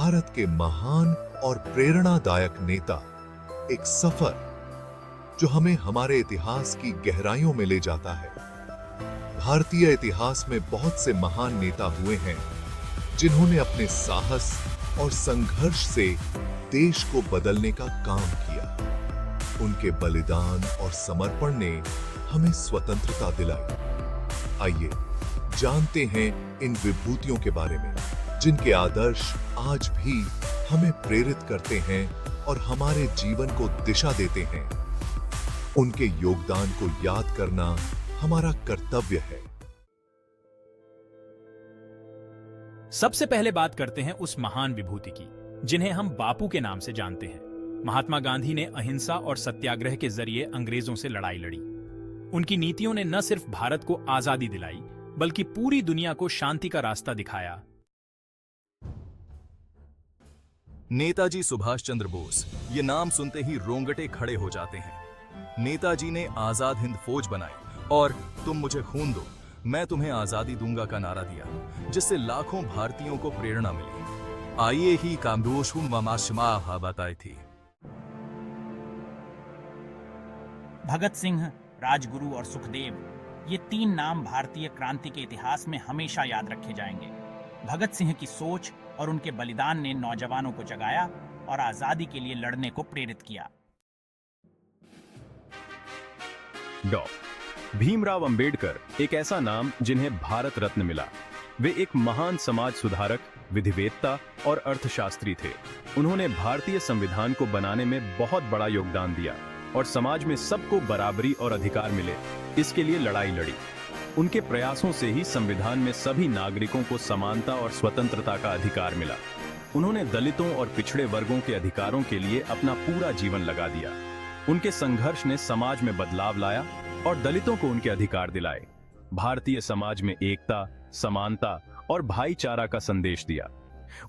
भारत के महान और प्रेरणादायक नेता, एक सफर जो हमें हमारे इतिहास की गहराइयों में ले जाता है। भारतीय इतिहास में बहुत से महान नेता हुए हैं जिन्होंने अपने साहस और संघर्ष से देश को बदलने का काम किया। उनके बलिदान और समर्पण ने हमें स्वतंत्रता दिलाई। आइए जानते हैं इन विभूतियों के बारे में जिनके आदर्श आज भी हमें प्रेरित करते हैं और हमारे जीवन को दिशा देते हैं। उनके योगदान को याद करना हमारा कर्तव्य है। सबसे पहले बात करते हैं उस महान विभूति की जिन्हें हम बापू के नाम से जानते हैं। महात्मा गांधी ने अहिंसा और सत्याग्रह के जरिए अंग्रेजों से लड़ाई लड़ी। उनकी नीतियों ने न सिर्फ भारत को आजादी दिलाई बल्कि पूरी दुनिया को शांति का रास्ता दिखाया। नेताजी सुभाष चंद्र बोस, ये नाम सुनते ही रोंगटे खड़े हो जाते हैं। नेताजी ने आजाद हिंद फौज बनाई और तुम मुझे खून दो, मैं तुम्हें आजादी दूंगा का नारा दिया, जिससे लाखों भारतीयों को प्रेरणा मिली। आइए ही कामदोशुम वमाशमा बताई थी। भगत सिंह, राजगुरु और सुखदेव, ये तीन नाम भारतीय क्रांति के इतिहास में हमेशा याद रखे जाएंगे। भगत सिंह की सोच और उनके बलिदान ने नौजवानों को जगाया और आजादी के लिए लड़ने को प्रेरित किया। डॉक्टर भीमराव अंबेडकर एक ऐसा नाम जिन्हें भारत रत्न मिला। वे एक महान समाज सुधारक, विधिवेत्ता और अर्थशास्त्री थे। उन्होंने भारतीय संविधान को बनाने में बहुत बड़ा योगदान दिया और समाज में सबको बराबरी और अधिकार मिले, इसके लिए लड़ाई लड़ी। उनके प्रयासों से ही संविधान में सभी नागरिकों को समानता और स्वतंत्रता का अधिकार मिला। उन्होंने दलितों और पिछड़े वर्गों के अधिकारों के लिए अपना पूरा जीवन लगा दिया। उनके संघर्ष ने समाज में बदलाव लाया और दलितों को उनके अधिकार दिलाए। भारतीय समाज में एकता, समानता और भाईचारा का संदेश दिया।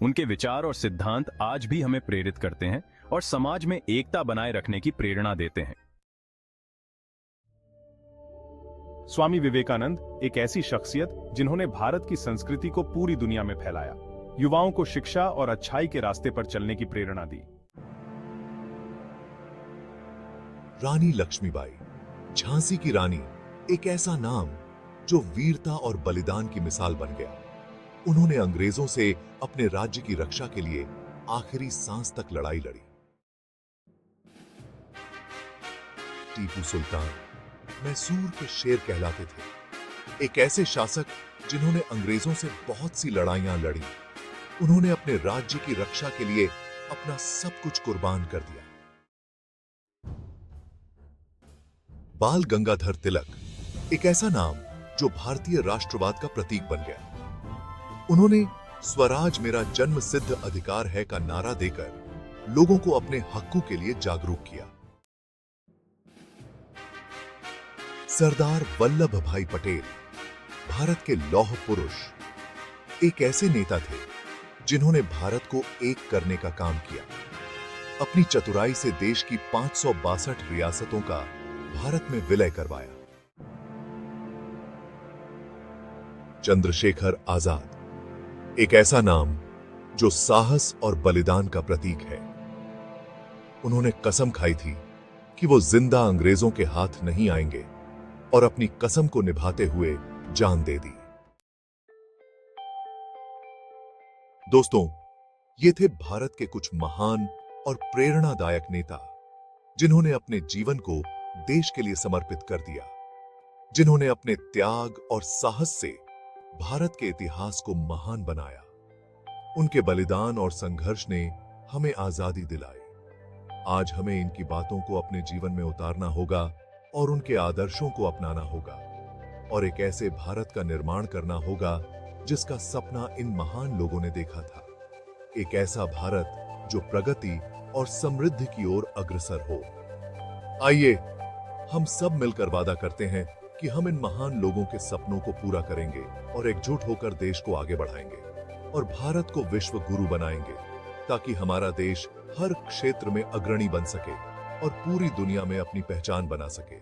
उनके विचार और सिद्धांत आज भी हमें प्रेरित करते हैं और समाज में एकता बनाए रखने की प्रेरणा देते हैं। स्वामी विवेकानंद एक ऐसी शख्सियत जिन्होंने भारत की संस्कृति को पूरी दुनिया में फैलाया, युवाओं को शिक्षा और अच्छाई के रास्ते पर चलने की प्रेरणा दी। रानी लक्ष्मीबाई, झांसी की रानी, एक ऐसा नाम जो वीरता और बलिदान की मिसाल बन गया। उन्होंने अंग्रेजों से अपने राज्य की रक्षा के लिए आखिरी सांस तक लड़ाई लड़ी। टीपू सुल्तान मैसूर के शेर कहलाते थे, एक ऐसे शासक जिन्होंने अंग्रेजों से बहुत सी लड़ाइयां लड़ी। उन्होंने अपने राज्य की रक्षा के लिए अपना सब कुछ कुर्बान कर दिया। बाल गंगाधर तिलक, एक ऐसा नाम जो भारतीय राष्ट्रवाद का प्रतीक बन गया। उन्होंने स्वराज मेरा जन्म सिद्ध अधिकार है का नारा देकर लोगों को अपने हकों के लिए जागरूक किया। सरदार वल्लभ भाई पटेल, भारत के लौह पुरुष, एक ऐसे नेता थे जिन्होंने भारत को एक करने का काम किया। अपनी चतुराई से देश की 562 रियासतों का भारत में विलय करवाया। चंद्रशेखर आजाद, एक ऐसा नाम जो साहस और बलिदान का प्रतीक है। उन्होंने कसम खाई थी कि वो जिंदा अंग्रेजों के हाथ नहीं आएंगे और अपनी कसम को निभाते हुए जान दे दी। दोस्तों, ये थे भारत के कुछ महान और प्रेरणादायक नेता जिन्होंने अपने जीवन को देश के लिए समर्पित कर दिया, जिन्होंने अपने त्याग और साहस से भारत के इतिहास को महान बनाया। उनके बलिदान और संघर्ष ने हमें आजादी दिलाई। आज हमें इनकी बातों को अपने जीवन में उतारना होगा और उनके आदर्शों को अपनाना होगा और एक ऐसे भारत का निर्माण करना होगा जिसका सपना इन महान लोगों ने देखा था। एक ऐसा भारत जो प्रगति और समृद्धि की ओर अग्रसर हो। आइए हम सब मिलकर वादा करते हैं कि हम इन महान लोगों के सपनों को पूरा करेंगे और एकजुट होकर देश को आगे बढ़ाएंगे और भारत को विश्व गुरु बनाएंगे, ताकि हमारा देश हर क्षेत्र में अग्रणी बन सके और पूरी दुनिया में अपनी पहचान बना सके।